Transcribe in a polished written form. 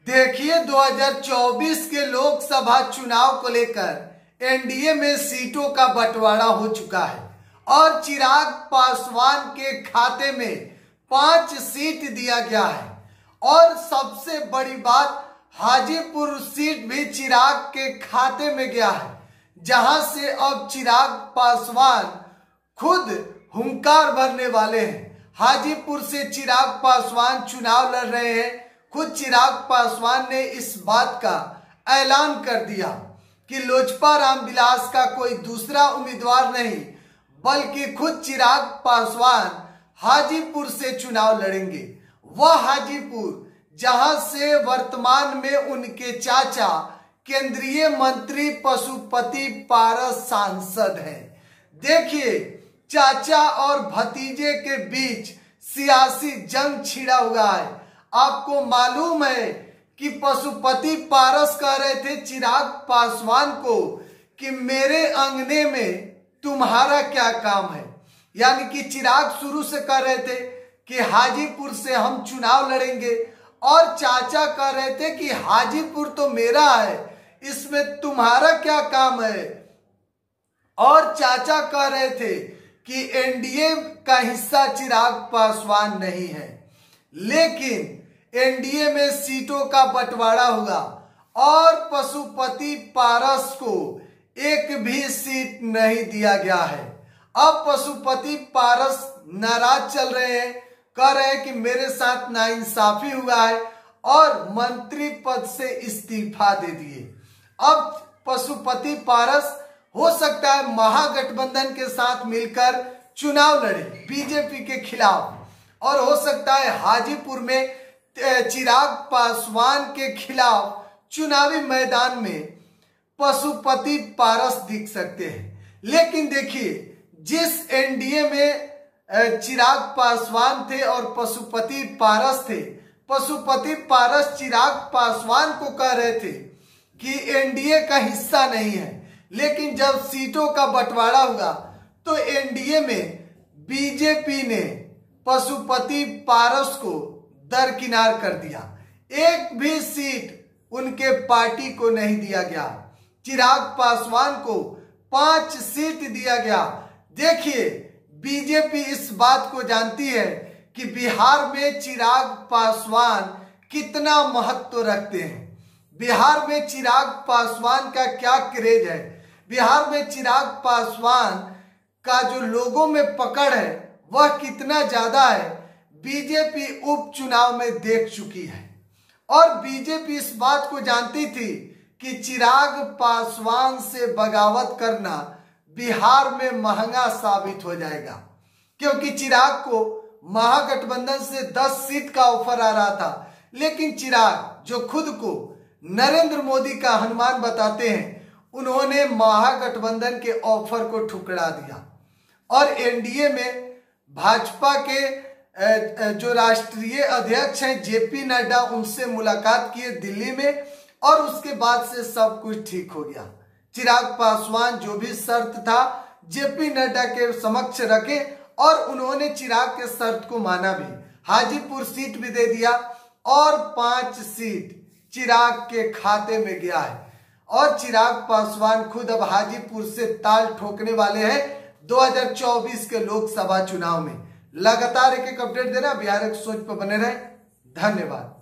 देखिए 2024 के लोकसभा चुनाव को लेकर एनडीए में सीटों का बंटवारा हो चुका है और चिराग पासवान के खाते में 5 सीट दिया गया है। और सबसे बड़ी बात, हाजीपुर सीट भी चिराग के खाते में गया है, जहां से अब चिराग पासवान खुद हुंकार भरने वाले हैं। हाजीपुर से चिराग पासवान चुनाव लड़ रहे हैं। खुद चिराग पासवान ने इस बात का ऐलान कर दिया कि लोजपा रामविलास का कोई दूसरा उम्मीदवार नहीं, बल्कि खुद चिराग पासवान हाजीपुर से चुनाव लड़ेंगे। वह हाजीपुर जहां से वर्तमान में उनके चाचा केंद्रीय मंत्री पशुपति पारस सांसद हैं। देखिए, चाचा और भतीजे के बीच सियासी जंग छिड़ा हुआ है। आपको मालूम है कि पशुपति पारस कह रहे थे चिराग पासवान को कि मेरे अंगने में तुम्हारा क्या काम है। यानी कि चिराग शुरू से कह रहे थे कि हाजीपुर से हम चुनाव लड़ेंगे और चाचा कह रहे थे कि हाजीपुर तो मेरा है, इसमें तुम्हारा क्या काम है। और चाचा कह रहे थे कि एनडीए का हिस्सा चिराग पासवान नहीं है। लेकिन एनडीए में सीटों का बंटवारा हुआ और पशुपति पारस को एक भी सीट नहीं दिया गया है। अब पशुपति पारस नाराज चल रहे हैं, कह रहे हैं कि मेरे साथ नाइंसाफी हुआ है और मंत्री पद से इस्तीफा दे दिए। अब पशुपति पारस हो सकता है महागठबंधन के साथ मिलकर चुनाव लड़े बीजेपी के खिलाफ, और हो सकता है हाजीपुर में चिराग पासवान के खिलाफ चुनावी मैदान में पशुपति पारस दिख सकते हैं। लेकिन देखिए, जिस एनडीए में चिराग पासवान थे और पशुपति पारस थे, पशुपति पारस चिराग पासवान को कह रहे थे कि एनडीए का हिस्सा नहीं है। लेकिन जब सीटों का बंटवारा हुआ तो एनडीए में बीजेपी ने पशुपति पारस को दरकिनार कर दिया। एक भी सीट उनके पार्टी को नहीं दिया गया। चिराग पासवान को 5 सीट दिया गया। देखिए, बीजेपी इस बात को जानती है कि बिहार में चिराग पासवान कितना महत्व रखते हैं। बिहार में चिराग पासवान का क्या क्रेज है, बिहार में चिराग पासवान का जो लोगों में पकड़ है वह कितना ज्यादा है, बीजेपी उपचुनाव में देख चुकी है। और बीजेपी इस बात को जानती थी कि चिराग पासवान से बगावत करना बिहार में महंगा साबित हो जाएगा, क्योंकि चिराग को महागठबंधन से 10 सीट का ऑफर आ रहा था। लेकिन चिराग, जो खुद को नरेंद्र मोदी का हनुमान बताते हैं, उन्होंने महागठबंधन के ऑफर को ठुकरा दिया और एनडीए में भाजपा के जो राष्ट्रीय अध्यक्ष हैं जेपी नड्डा, उनसे मुलाकात किए दिल्ली में, और उसके बाद से सब कुछ ठीक हो गया। चिराग पासवान जो भी शर्त था जेपी नड्डा के समक्ष रखे और उन्होंने चिराग के शर्त को माना भी। हाजीपुर सीट भी दे दिया और 5 सीट चिराग के खाते में गया है। और चिराग पासवान खुद अब हाजीपुर से ताल ठोकने वाले हैं 2024 के लोकसभा चुनाव में। लगातार एक अपडेट देना। बिहार एक सोच पर बने रहे। धन्यवाद।